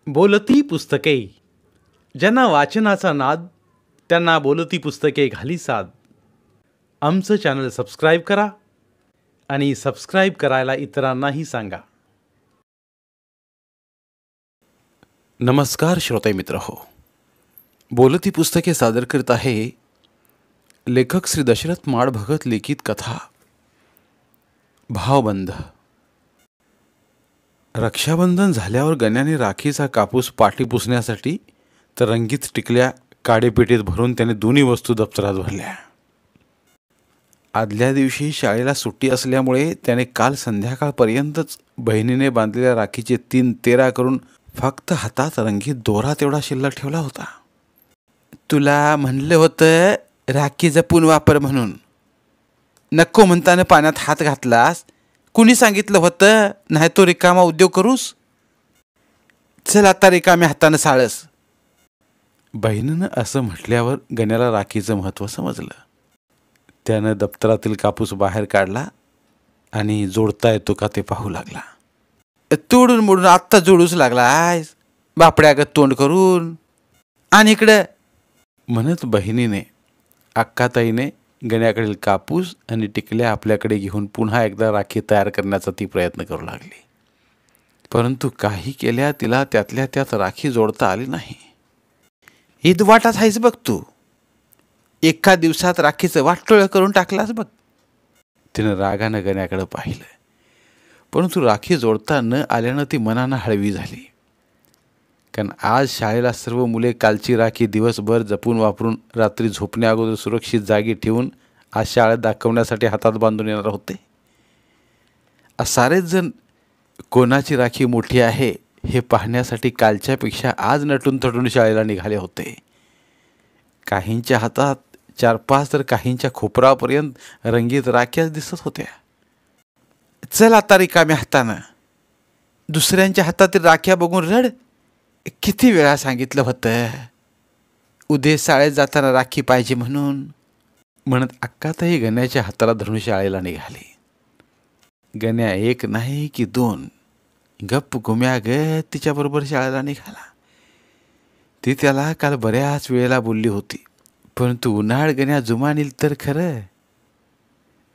बोलती पुस्तके. ज्यांना वाचनाचा नाद त्यांना बोलती पुस्तके घाली साद. आमचं चॅनल सबस्क्राईब करा आणि सबस्क्राईब करायला इतरांनाही सांगा. नमस्कार श्रोते मित्र हो. बोलती पुस्तके सादर करत आहे लेखक श्री दशरथ माडभगत लिखित कथा भावबंध. रक्षाबंधन झाल्यावर गण्याने राखीचा कापूस पाठी पुसण्यासाठी तर रंगीत टिकल्या काडेपेटीत भरून त्याने दोन्ही वस्तू दप्तरात भरल्या. आदल्या दिवशी शाळेला सुट्टी असल्यामुळे त्याने काल संध्याकाळपर्यंतच बहिणीने बांधलेल्या राखीचे 3 तेरा करून फक्त हातात रंगीत दोरा तेवढा शिल्लक ठेवला होता. तुला म्हणलं होतं राखी जपून वापर म्हणून. नको म्हणताना पाण्यात हात घातलास. कुणी सांगितलं होतं नाही तो रिकामा उद्योग करूस. चल आता रिकाम्या हातानं साळस. बहिणीनं असं म्हटल्यावर गण्याला राखीचं महत्त्व समजलं. त्यानं दप्तरातील कापूस बाहेर काढला आणि जोडता येतो का ते पाहू लागला. तोडून मोडून आत्ता जोडूच लागला आहेस बापड्यागत तोंड करून. आणि इकडं म्हणत बहिणीने अक्काताईने गण्याकडील कापूस आणि टिकल्या आपल्याकडे घेऊन पुन्हा एकदा राखी तयार करण्याचा ती प्रयत्न करू लागली. परंतु काही केल्या तिला त्यातल्या त्यात राखी जोडता आली नाही. ईद वाटाच आहेस बघ तू. एका दिवसात राखीचं वाटोळं करून टाकलास बघ. तिनं रागानं गण्याकडे पाहिलं. परंतु राखी जोडता न आल्यानं ती मनानं हळवी झाली. कारण आज शाळेला सर्व मुले कालची राखी दिवसभर जपून वापरून रात्री झोपण्या अगोदर सुरक्षित जागी ठेवून आज शाळेत दाखवण्यासाठी हातात बांधून येणार होते. सारेच जण कोणाची राखी मोठी आहे हे पाहण्यासाठी कालच्यापेक्षा आज नटून थटून शाळेला निघाले होते. काहींच्या हातात 4-5 तर काहींच्या खोपरापर्यंत रंगीत राख्याच दिसत होत्या. चल आता रिकाम्या हातानं. दुसऱ्यांच्या हातातील राख्या बघून रड. किती वेळा सांगितलं होतं उद्या शाळेत जाताना राखी पाहिजे म्हणून. म्हणत अक्काताई गण्याच्या हाताला धरून शाळेला निघाली. गण्या 1 नाही की 2 गप्प गुम्यागत तिच्याबरोबर शाळेला निघाला. ती त्याला काल बऱ्याच वेळेला बोलली होती. परंतु उन्हाळ गण्या जुमानील तर खरं.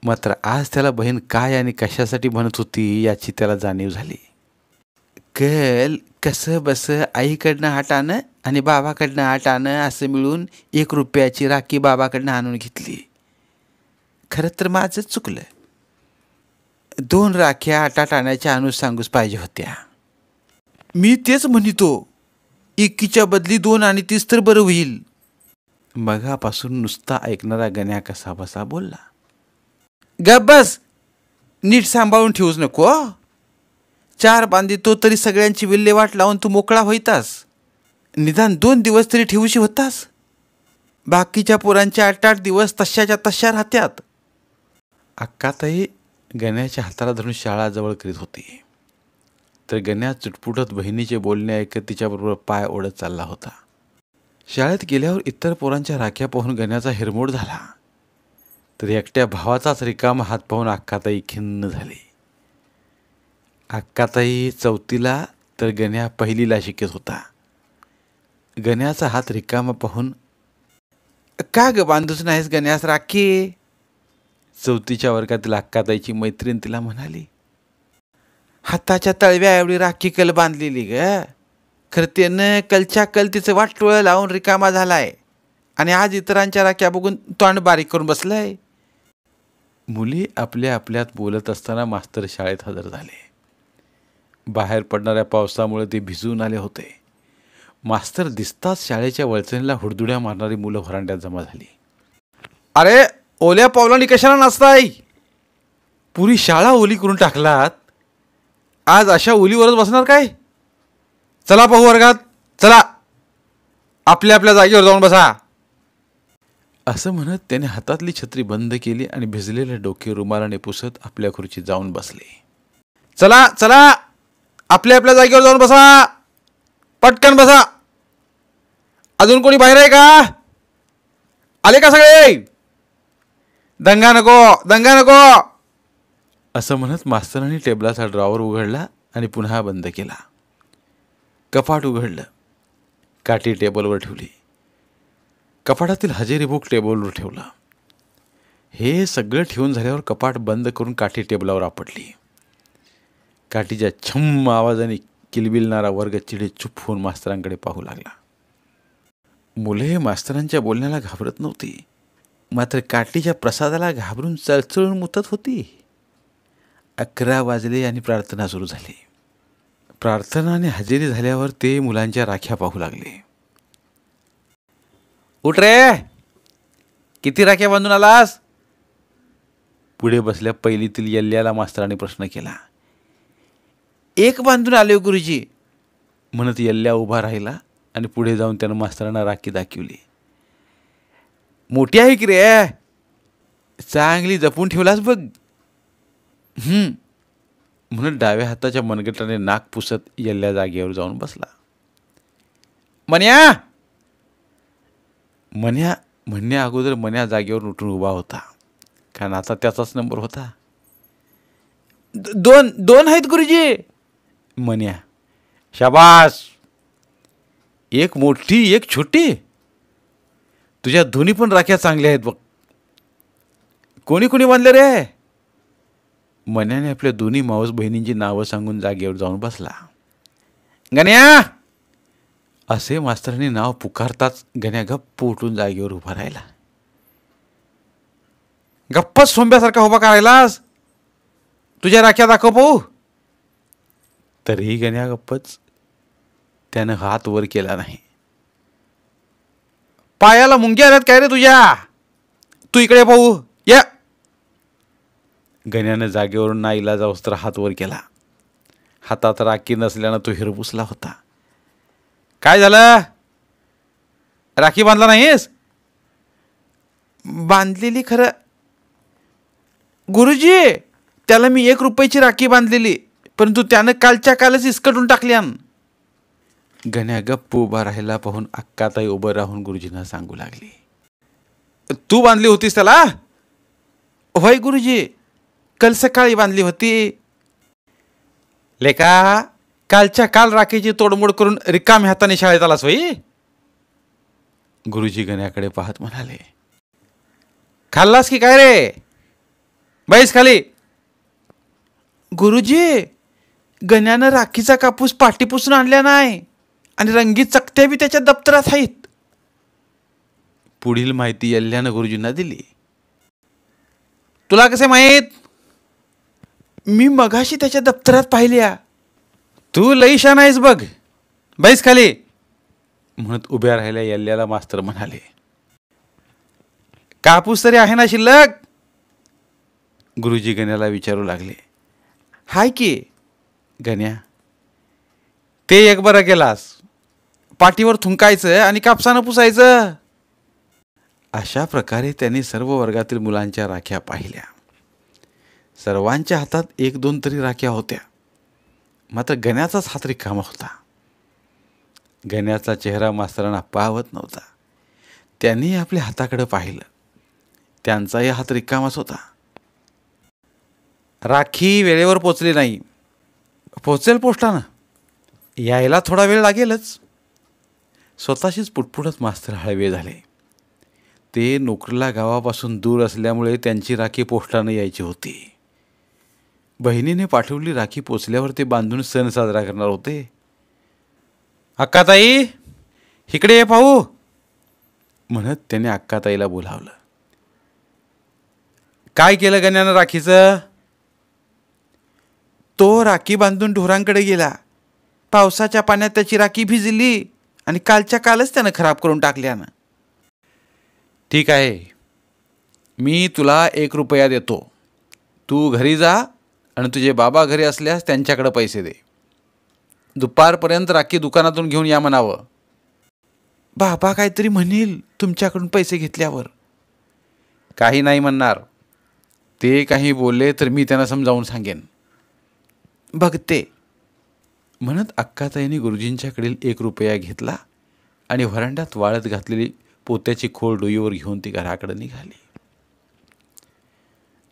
मात्र आज त्याला बहीण काय आणि कशासाठी म्हणत होती याची त्याला जाणीव झाली. कल कसं बस आईकडनं 8 आणं आणि बाबाकडनं 8 आणं असं मिळून 1 रुपयाची राखी बाबाकडनं आणून घेतली. खरं तर माझंच चुकलं. 2 राख्या 8 आणायच्या आणून सांगूच पाहिजे होत्या. मी तेच म्हणतो एकीच्या बदली 2 आणि 3 तर बरं होईल. मगापासून नुसता ऐकणारा गण्या कसा बसा बोलला. गप बस. नीट सांभाळून ठेवूच नको. 4 बांधितो तरी सगळ्यांची विल्हेवाट लावून तू मोकळा होईतास. निदान 2 दिवस तरी ठेवूशी होतास. बाकीच्या पोरांचे 8-8 दिवस तशाच्या तशा राहत्यात. अक्काताई गण्याच्या हाताला धरून शाळा जवळ करीत होती. तर गण्या चुटपुटत बहिणीचे बोलणे ऐकत तिच्याबरोबर पाय ओढत चालला होता. शाळेत गेल्यावर इतर पोरांच्या राख्या पाहून गण्याचा हिरमोड झाला. तर एकट्या भावाचाच रिकामा हात पाहून अक्काताई खिन्न झाली. अक्काताई 4थीला तर गण्या 1लीला शिकत होता. गण्याचा हात रिकामा पाहून का ग बांधूच नाहीस गण्यास राखी. 4थीच्या वर्गातील अक्काताईची मैत्रीण तिला म्हणाली. हाताच्या तळव्या एवढी राखी कल बांधलेली ग. खरं त्यानं कलच्या कल तिचं वाटोळं लावून रिकामा झालाय आणि आज इतरांच्या राख्या बघून तोंड बारीक करून बसलाय. मुली आपल्या आपल्यात बोलत असताना मास्तर शाळेत हजर झाले. बाहेर पडणाऱ्या पावसामुळे ते भिजून आले होते. मास्तर दिसताच शाळेच्या वळचणीला हुडदुड्या मारणारी मुलं व्हरांड्यात जमा झाली. अरे ओल्या पावलांनी कशाला नाचताय. पुरी शाळा ओली करून टाकलात. आज अशा ओलीवरच बसणार काय. चला पाहू वर्गात. चला आपल्या आपल्या जागेवर जाऊन बसा. असं म्हणत त्याने हातातली छत्री बंद केली आणि भिजलेले डोके रुमालाने पुसत आपल्या खुर्चीत जाऊन बसले. चला चला आपल्या आपल्या जागेवर जाऊन बसा. पटकन बसा. अजून कोणी बाहेर आहे का. आले का सगळे. दंगा नको दंगा नको. असं म्हणत मास्तरांनी टेबलाचा ड्रॉवर उघडला आणि पुन्हा बंद केला. कपाट उघडलं. काठी टेबलवर ठेवली. कपाटातील हजेरी बुक टेबलवर ठेवलं. हे सगळं ठेवून झाल्यावर कपाट बंद करून काठी टेबलावर आपटली. काठीच्या छम्म आवाजाने किलबिलणारा वर्ग चिडे चुप होऊन मास्तरांकडे पाहू लागला. मुले मास्तरांच्या बोलण्याला घाबरत नव्हती, मात्र काठीच्या प्रसादाला घाबरून चळचळून मुतत होती. 11 वाजले आणि प्रार्थना सुरू झाली. प्रार्थना आणि हजेरी झाल्यावर ते मुलांच्या राख्या पाहू लागले. उठ रे, किती राख्या बांधून आलास? पुढे बसल्या पहिलीतील यल्ल्याला मास्तराने प्रश्न केला. 1 बांधून आले गुरुजी, म्हणत यल्ल्या उभा राहिला आणि पुढे जाऊन त्यानं मास्तरांना राखी दाखवली. मोठी आहे की रे, चांगली जपून ठेवलास बघ. म्हणत डाव्या हाताच्या मनगटाने नाक पुसत यल्ल्या जागेवर जाऊन बसला. मन्या म्हणण्या अगोदर मन्या जागेवर उठून उभा होता, कारण आता त्याचाच नंबर होता. दोन आहेत गुरुजी. मन्या, शाबास. 1 मोठी 1 छोटी. तुझ्या दोन्ही पण राख्या चांगल्या आहेत बघ. कोणी कोणी बांधले रे? मन्याने आपल्या दोन्ही मावस बहिणींची नावं सांगून जागेवर जाऊन बसला. गण्या, असे मास्तरांनी नाव पुकारताच गण्या गप्प उठून जागेवर उभा राहिला. गप्पच सोंब्यासारखा उभा करायलास? तुझ्या राख्या दाखव पाहू. तरीही गण्या गप्पच. त्यानं हात वर केला नाही. पायाला मुंग्या आल्यात काय रे तुझ्या? तू इकडे पाहू या. गण्यानं जागेवरून नाईलाजावस्त्र हात वर केला. हातात राखी नसल्यानं तो हिरपुसला होता. काय झालं? राखी बांधला नाहीस? बांधलेली खरं गुरुजी. त्याला मी 1 रुपयाची राखी बांधलेली, परंतु त्यानं कालच्या कालच इसकटून टाकल्यान. गण्या गप्प उभा राहिला पाहून अक्काताई उभं राहून गुरुजींना सांगू लागली. तू बांधली होतीस त्याला? होय गुरुजी, काल सकाळी बांधली होती. लेका, कालच्या काल राखीची तोडमोड करून रिकाम्या हाताने शाळेत आलास होई? गुरुजी गण्याकडे पाहत म्हणाले. खाल्लास की काय रे? बैस खाली. गुरुजी, गण्यानं राखीचा कापूस पाटी पुसून आणल्या नाही आणि रंगीत चकत्या बी त्याच्या दप्तरात आहेत. पुढील माहिती यल्ल्यानं गुरुजींना दिली. तुला कसे माहीत? मी मगाशी त्याच्या दप्तरात पाहिल्या. तू लई शान आहेस बघ. बैस खाली, म्हणत उभ्या राहिल्या यल्ल्याला मास्तर म्हणाले. कापूस तरी आहे ना शिल्लक? गुरुजी गण्याला विचारू लागले. हाय की. गण्या, ते एक बरं केलास. पाठीवर थुंकायचं आणि कापसानं पुसायचं. अशा प्रकारे त्यांनी सर्व वर्गातील मुलांच्या राख्या पाहिल्या. सर्वांच्या हातात 1-2 तरी राख्या होत्या, मात्र गण्याचाच हात रिकामा होता. गण्याचा चेहरा मास्तरांना पाहत नव्हता. त्यांनी आपल्या हाताकडे पाहिलं. त्यांचाही हात रिकामाच होता. राखी वेळेवर पोचली नाही. पोचेल पोस्टानं. यायला थोडा वेळ लागेलच. स्वतःशीच पुटपुटत मास्तर हळवे झाले. ते नोकरीला गावापासून दूर असल्यामुळे त्यांची राखी पोस्टानं यायची होती. बहिणीने पाठवली राखी पोचल्यावर ते बांधून सण साजरा करणार होते. अक्काताई, इकडे ये पाहू, म्हणत त्याने अक्काताईला बोलावलं. काय केलं गण्यानं राखीचं? तो राखी बांधून ढोरांकडे गेला. पावसाच्या पाण्यात त्याची राखी भिजली आणि कालच्या कालच त्यानं खराब करून टाकल्यानं. ठीक आहे, मी तुला 1 रुपया देतो. तू घरी जा आणि तुझे बाबा घरी असल्यास त्यांच्याकडे पैसे दे. दुपारपर्यंत राखी दुकानातून घेऊन या म्हणावं. बाबा काहीतरी म्हणेल तुमच्याकडून पैसे घेतल्यावर. काही नाही म्हणणार. ते काही बोलले तर मी त्यांना समजावून सांगेन. बघते, म्हणत अक्काताईंनी गुरुजींच्याकडील 1 रुपया घेतला आणि व्हरांड्यात वाळत घातलेली पोत्याची खोल डोईवर घेऊन ती घराकडे निघाली.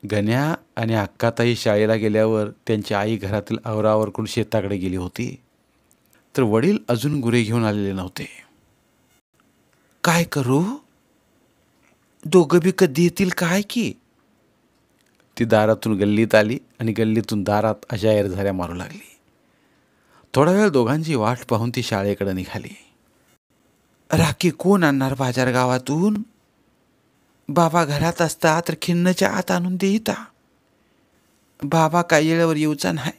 गण्या आणि अक्काताई शाळेला गेल्यावर त्यांची आई घरातील आवरावर करून शेताकडे गेली होती. तर वडील अजून गुरे घेऊन आलेले नव्हते. काय करू, दोघं बी कधी येतील काय की. ती दारातून गल्लीत आली आणि गल्लीतून दारात अशा एरझाऱ्या मारू लागली. थोडा वेळ दोघांची वाट पाहून ती शाळेकडे निघाली. राखी कोण आणणार बाजार गावातून? बाबा घरात असता तर खिन्नच्या आत आणून देईता. बाबा काय येळेवर येऊचा नाही.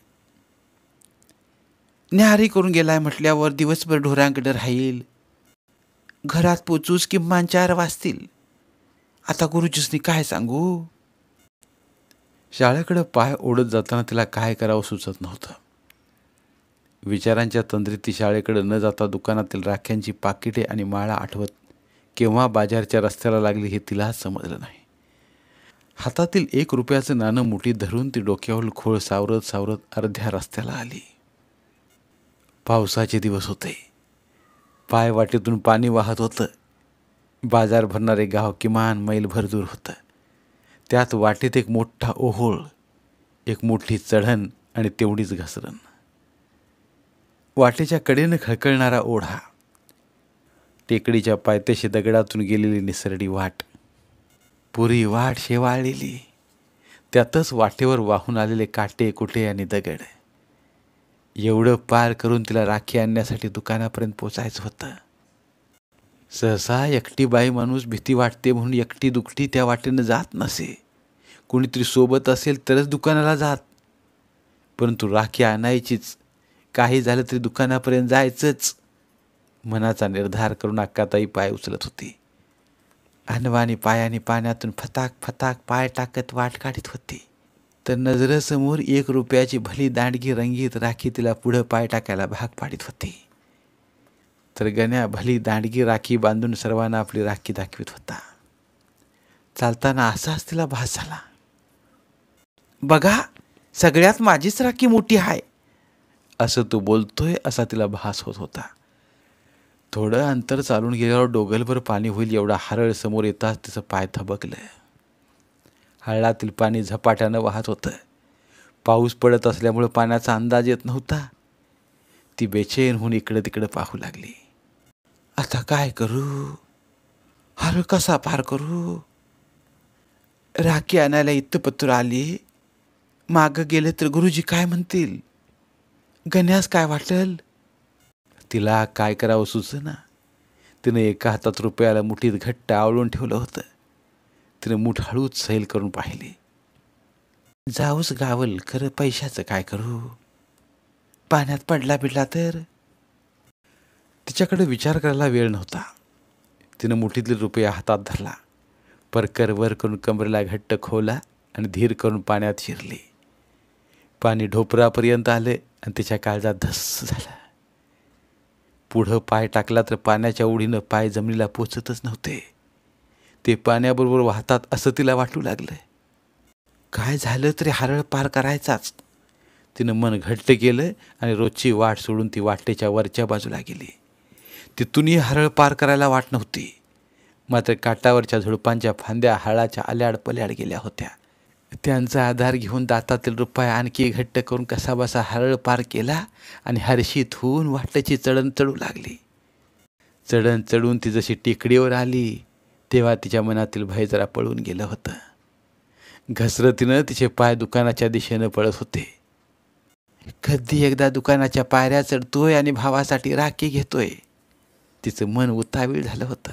न्याहारी करून गेलाय म्हटल्यावर दिवसभर ढोरांकडे राहील. घरात पोचूस किमान 4 वाजतील. आता गुरुजीसनी काय सांगू. शाळेकडे पाय ओढत जाताना तिला काय करावं सुचत नव्हतं. विचारांच्या तंद्रीत ती शाळेकडे न जाता दुकानातील राख्यांची पाकिटे आणि माळा आठवत केव्हा बाजारच्या रस्त्याला लागली हे तिलाच समजलं नाही. हातातील 1 रुपयाचं नाणं मुठीत धरून ती डोक्यावर खोळ सावरत सावरत अर्ध्या रस्त्याला आली. पावसाचे दिवस होते. पाय वाटेतून पाणी वाहत होतं. बाजार भरणारे गाव किमान मैलभर दूर होतं. त्यात वाटेत एक मोठा ओहोळ, एक मोठी चढण आणि तेवढीच घसरण. वाटेच्या कडेनं खळखळणारा ओढा, टेकडीच्या पायथ्याशी दगडातून गेलेली निसरडी वाट, पुरी वाट शेवाळलेली, त्यातच वाटेवर वाहून आलेले काटे कुटे आणि दगड. एवढं पार करून तिला राखी आणण्यासाठी दुकानापर्यंत पोचायचं होतं. सहसा एकटी बाई माणूस भीती वाटते म्हणून एकटी दुकटी त्या वाटेनं जात नसे. कोणीतरी सोबत असेल तरच दुकानाला जात. परंतु राखी आणायचीच, काही झालं तरी दुकानापर्यंत जायचंच, मनाचा निर्धार करून अक्काताई पाय उचलत होती. अनवाणी पायाने पाण्यातून फताक फताक पाय टाकत वाट काढत होती. तर नजरेसमोर 1 रुपयाची भली दांडगी रंगीत राखी तिला पुढं पाय टाकायला भाग पाडित होती. तर गण्या भली दांडगी राखी बांधून सर्वांना आपली राखी दाखवित होता. चालताना असाच तिला भास झाला. बघा, सगळ्यात माझीच राखी मोठी आहे असं तो बोलतोय असा तिला भास होत होता. थोडं अंतर चालून गेल्यावर डोगलभर पाणी होईल एवढा हरळ समोर येताच तिचं पाय थबकलं. हळातील पाणी झपाट्यानं वाहत होतं. पाऊस पडत असल्यामुळे पाण्याचा अंदाज येत नव्हता. ती बेचैन होऊन इकडं तिकडं पाहू लागली. आता काय करू, हरळ कसा पार करू. राखी आणायला इत्तपत्र आली, मागं गेले तर गुरुजी काय म्हणतील, गण्यास काय वाटेल. तिला काय करावं सुचेना. तिनं एका हातात रुपयाला मुठीत घट्ट आवळून ठेवलं होतं. तिनं मुठ हळूच सैल करून पाहिली. जाऊच गावल, खरं पैशाचं काय करू. पाण्यात पडला बिडला तर. तिच्याकडे विचार करायला वेळ नव्हता. तिनं मुठीतले रुपया हातात धरला, परकर वर करून कमरेला घट्ट खोवला आणि धीर करून पाण्यात शिरली. पाणी ढोपरापर्यंत आले आणि तिच्या काळजात धस्स झाला. पुढं पाय टाकला तर पाण्याच्या ओढीनं पाय जमिनीला पोचतच नव्हते. ते पाण्याबरोबर वाहतात असं तिला वाटू लागलं. काय झालं तरी हरळ पार करायचाच. तिनं मन घट्ट केलं आणि रोजची वाट सोडून ती वाटेच्या वरच्या बाजूला गेली. तिथूनही हरळ पार करायला वाट नव्हती. मात्र काटावरच्या झुडपांच्या फांद्या हळाच्या आल्याड पल्याड गेल्या होत्या. त्यांचा आधार घेऊन दातातील रुपया आणखी घट्ट करून कसाबसा हरळ पार केला आणि हर्षित होऊन वाटेची चढण चढू लागली. चढण चढून ती जशी टेकडीवर आली तेव्हा तिच्या मनातील भय जरा पळून गेलं होतं. घसरतीनं तिचे पाय दुकानाच्या दिशेनं पळत होते. कधी एकदा दुकानाच्या पायऱ्या चढतोय आणि भावासाठी राखी घेतोय, तिचं मन उतावीळ झालं होतं.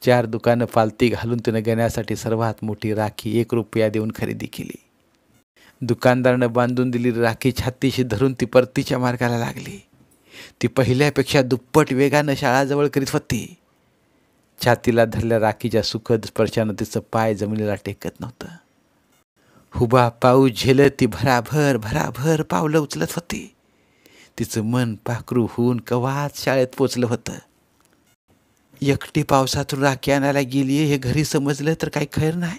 4 दुकानं पालती घालून तिनं गण्यासाठी सर्वात मोठी राखी 1 रुपया देऊन खरेदी केली. दुकानदारानं बांधून दिलेली राखी छातीशी धरून ती परतीच्या मार्गाला लागली. ती पहिल्यापेक्षा दुप्पट वेगानं शाळाजवळ करीत होती. छातीला धरल्या राखीच्या सुखद स्पर्शानं तिचं पाय जमिनीला टेकत नव्हतं. हुबा पाऊस झेलत ती भराभर भराभर पावलं उचलत होती. तिचं मन पाखरू होऊन कवाच शाळेत पोचलं होतं. एकटी पावसातून राखी आणायला गेली हे घरी समजलं तर काही खैर नाही.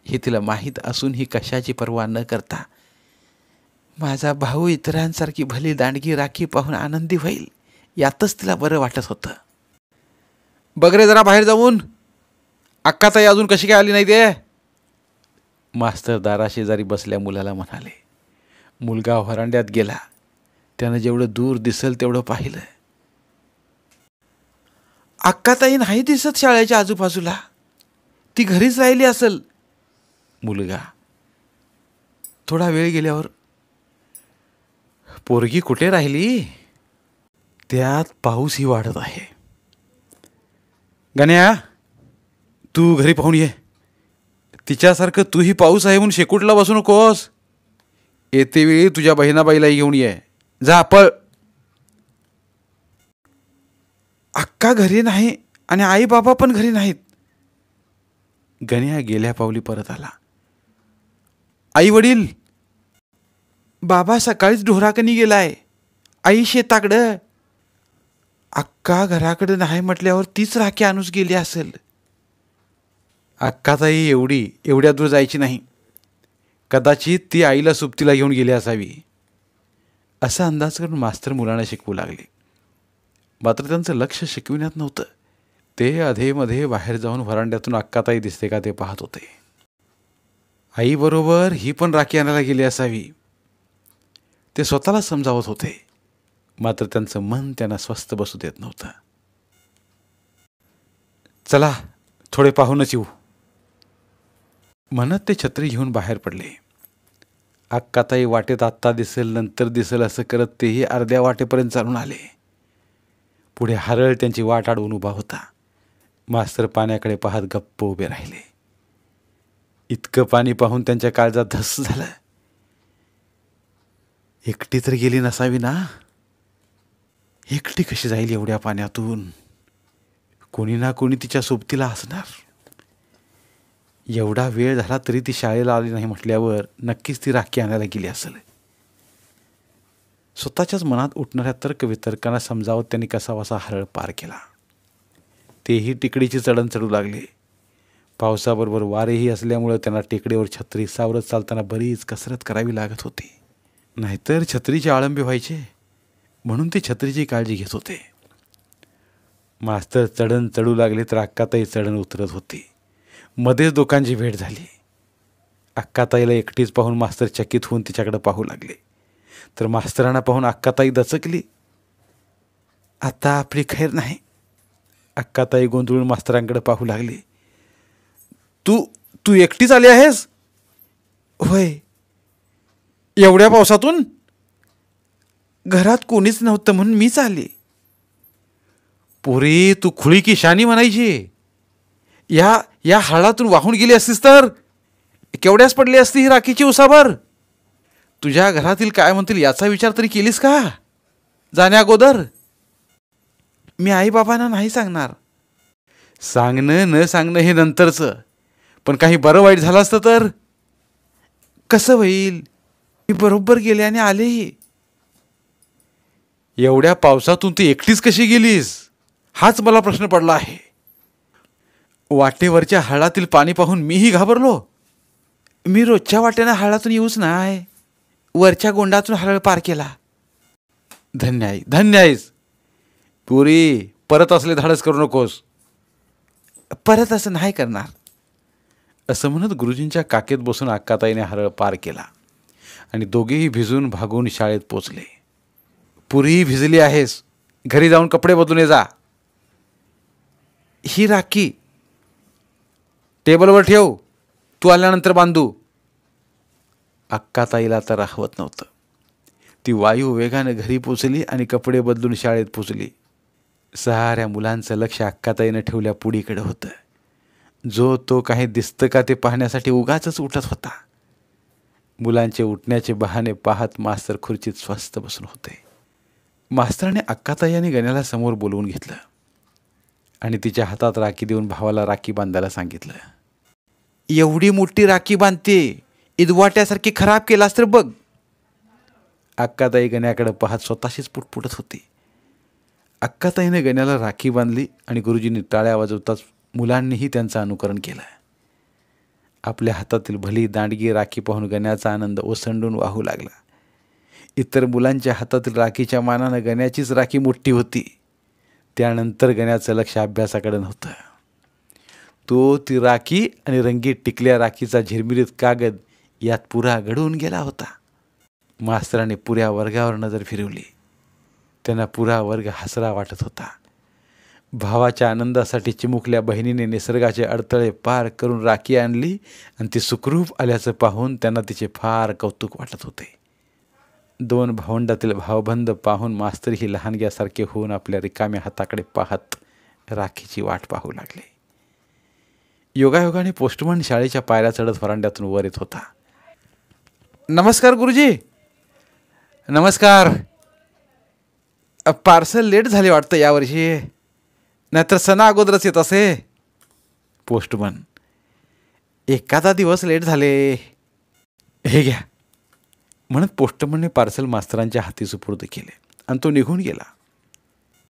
हे तिला माहीत असून ही कशाची पर्वा न करता माझा भाऊ इतरांसारखी भली दांडगी राखी पाहून आनंदी होईल यातच तिला बरं वाटत होतं. बघ रे जरा बाहेर जाऊन, अक्काताई अजून कशी काय आली नाही ते. मास्तर दाराशेजारी बसल्या मुलाला म्हणाले. मुलगा व्हरांड्यात गेला. त्यानं जेवढं दूर दिसेल तेवढं पाहिलं. अक्काताई नाही दिसत शाळेच्या आजूबाजूला. ती घरीच राहिली असेल. मुलगा. थोडा वेळ गेल्यावर, पोरगी कुठे राहिली? त्यात पाऊसही वाढत आहे. गण्या, तू घरी पाहून ये. तिच्यासारखं तूही पाऊस आहे म्हणून शेकुटला बसू नकोस. येते वेळी तुझ्या बहिणाबाईलाही घेऊन ये. जा पळ. अक्का घरी नाही आणि आई बाबा पण घरी नाहीत. गण्या गेल्या पावली परत आला. आई वडील? बाबा सकाळीच ढोराकनी गेलाय. आई शेताकडं. अक्का घराकडे नाही म्हटल्यावर तीच राखी आणूस गेली असेल. अक्काताई एवढ्या दूर जायची नाही. कदाचित ती आईला सुप्तीला घेऊन गेली असावी असा अंदाज करून मास्तर मुलांना शिकवू लागले. मात्र त्यांचं लक्ष शिकविण्यात नव्हतं. ते अधेमध्ये बाहेर जाऊन व्हरांड्यातून अक्काताई दिसते का ते पाहत होते. आईबरोबर ही पण राखी आणायला गेली असावी ते स्वतःला समजावत होते. मात्र त्यांचं मन त्यांना स्वस्थ बसू देत नव्हतं. चला थोडे पाहूनच येऊ म्हणत ते छत्री घेऊन बाहेर पडले. अक्काताई वाटेत आत्ता दिसेल नंतर दिसेल असं करत तेही अर्ध्या वाटेपर्यंत चालून आले. पुढे हरळ त्यांची वाट अडवून उभा होता. मास्तर पाण्याकडे पाहत गप्प उभे राहिले. इतकं पाणी पाहून त्यांच्या काळजात धस झालं. एकटी तर गेली नसावी ना. एकटी कशी जाईल एवढ्या पाण्यातून? कोणी ना कोणी तिच्या सोबतीला असणार. एवढा वेळ झाला तरी ती शाळेला आली नाही म्हटल्यावर नक्कीच ती राखी आणायला गेली असेल. स्वतःच्याच मनात उठणाऱ्या तर्कवितर्कांना समजावत त्यांनी कसावासा हरळ पार केला. तेही टेकडीची चढण चढू लागले. पावसाबरोबर वारेही असल्यामुळे त्यांना टेकडीवर छत्री सावरत चालताना बरीच कसरत करावी लागत होती. नाहीतर छत्रीचे आळंबे व्हायचे म्हणून ते छत्रीची काळजी घेत होते. मास्तर चढण चढू लागले तर अक्काताई चढण उतरत होती. मध्येच दोघांची भेट झाली. अक्काताईला एकटीच पाहून मास्तर चकित होऊन तिच्याकडे पाहू लागले. तर मास्तरांना पाहून अक्काताई दचकली. आता आपली खैर नाही. अक्काताई गोंधळून मास्तरांकडे पाहू लागली. तू तू एकटीच आली आहेस? होय. एवढ्या पावसातून? घरात कोणीच नव्हतं म्हणून मीच आली. पुरी तू खुळी की शानी म्हणायची. या हाळातून वाहून गेली असतीस तर केवढ्यास पडली असती ही राखीची उसाभर. तुझ्या घरातील काय म्हणतील याचा विचार तरी केलीस का जाण्या अगोदर? मी आई बाबांना नाही सांगणार. सांगणं न सांगणं हे नंतरचं. पण काही बरं वाईट झालं असतं तर कसं होईल? मी बरोबर गेले आणि आलेही. एवढ्या पावसातून तू एकटीच कशी गेलीस हाच मला प्रश्न पडला आहे. वाटेवरच्या हळातील पाणी पाहून मीही घाबरलो. मी रोजच्या वाटेनं हळातून येऊच नाही. वरच्या गोंडातून हरळ पार केला. धन्य आई, धन्य आहेस. पुरी परत असले धाडस करू नकोस. परत असं नाही करणार. असं म्हणत गुरुजींच्या काकेत बसून अक्काताईने हरळ पार केला आणि दोघेही भिजून भागून शाळेत पोचले. पुरी भिजली आहेस. घरी जाऊन कपडे बदलून ये जा. ही राखी टेबलवर ठेव. तू आल्यानंतर बांधू. अक्काताईला तर राहवत नव्हतं. ती वायू वेगाने घरी पोचली आणि कपडे बदलून शाळेत पोचली. साऱ्या मुलांचं लक्ष अक्काताईनं ठेवल्या पुडीकडे होतं. जो तो काही दिसतं का ते पाहण्यासाठी उगाचच उठत होता. मुलांचे उठण्याचे बहाणे पाहत मास्तर खुर्चीत स्वस्थ बसून होते. मास्तराने अक्काताई आणि गण्याला समोर बोलवून घेतलं आणि तिच्या हातात राखी देऊन भावाला राखी बांधायला सांगितलं. एवढी मोठी राखी बांधते, इदवाट्यासारखी खराब केलास तर बघ. अक्काताई गण्याकडे पाहत स्वतःशीच पुटपुटत होती. अक्काताईने गण्याला राखी बांधली आणि गुरुजींनी टाळ्या वाजवताच मुलांनीही त्यांचं अनुकरण केलं. आपल्या हातातील भली दांडगी राखी पाहून गण्याचा आनंद ओसंडून वाहू लागला. इतर मुलांच्या हातातील राखीच्या मानानं गण्याचीच राखी मोठी होती. त्यानंतर गण्याचं लक्ष अभ्यासाकडे नव्हतं. तो ती राखी आणि रंगीत टिकल्या राखीचा झिरमिरीत कागद यात पुरा घडवून गेला होता. मास्तराने पुऱ्या वर्गावर नजर फिरवली. त्यांना पुरा वर्ग हसरा वाटत होता. भावाच्या आनंदासाठी चिमुकल्या बहिणीने निसर्गाचे अडथळे पार करून राखी आणली आणि ती सुखरूप आल्याचं पाहून त्यांना तिचे फार कौतुक वाटत होते. 2 भावंडातील भावबंध पाहून मास्तरही लहानग्यासारखे होऊन आपल्या रिकाम्या हाताकडे पाहत राखीची वाट पाहू लागले. योगायोगाने पोस्टमन शाळेच्या पायऱ्या चढत व्हरांड्यातून वर येत होता. नमस्कार गुरुजी. नमस्कार. पार्सल लेट झाले वाटतं यावर्षी, नाहीतर सणा अगोदरच येत असे. पोस्टमन. एखादा दिवस लेट झाले. हे घ्या म्हणत पोस्टमनने पार्सल मास्तरांच्या हाती सुपूर्द केले आणि तो निघून गेला.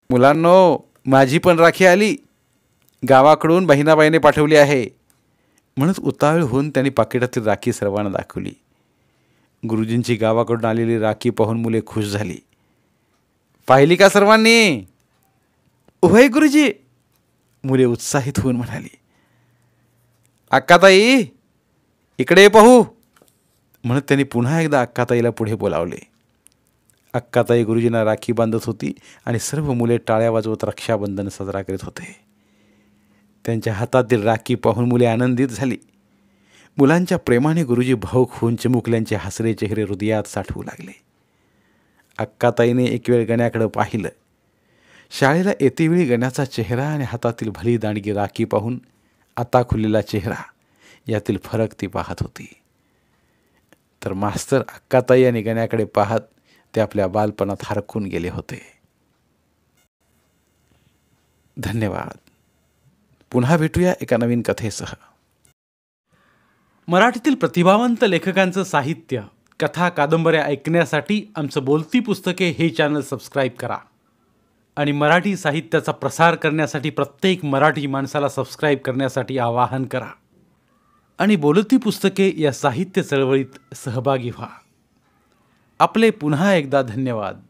मुलांनो, माझी पण राखी आली. गावाकडून बहिणाबाईने पाठवली आहे म्हणत उतावळ होऊन त्यांनी पाकिटातील राखी सर्वांना दाखवली. गुरुजींची गावाकडून आलेली राखी पाहून मुले खुश झाली. पाहिली का सर्वांनी? होय गुरुजी, मुले उत्साहित होऊन म्हणाली. अक्काताई इकडे पाहू म्हणत त्यांनी पुन्हा एकदा अक्काताईला पुढे बोलावले. अक्काताई गुरुजींना राखी बांधत होती आणि सर्व मुले टाळ्या वाजवत रक्षाबंधन साजरा करीत होते. त्यांच्या हातातील राखी पाहून मुले आनंदित झाली. मुलांच्या प्रेमाने गुरुजी भावुक होऊन चिमुकल्यांचे हसरे चेहरे हृदयात साठवू लागले. अक्काताईने एक वेळ गण्याकडे पाहिलं. शाळेला येतेवेळी गण्याचा चेहरा आणि हातातील भली दांडगी राखी पाहून आता खुललेला चेहरा यातील फरक ती पाहत होती. तर मास्तर अक्काताई आणि गण्याकडे पाहत ते आपल्या बालपणात हरकून गेले होते. धन्यवाद. पुन्हा भेटूया एका नवीन कथेसह. मराठीतील प्रतिभावंत लेखकांचं साहित्य, कथा, कादंबऱ्या ऐकण्यासाठी आमचं बोलती पुस्तके हे चॅनल सबस्क्राईब करा आणि मराठी साहित्याचा प्रसार करण्यासाठी प्रत्येक मराठी माणसाला सबस्क्राईब करण्यासाठी आवाहन करा आणि बोलती पुस्तके या साहित्य चळवळीत सहभागी व्हा. आपले पुन्हा एकदा धन्यवाद.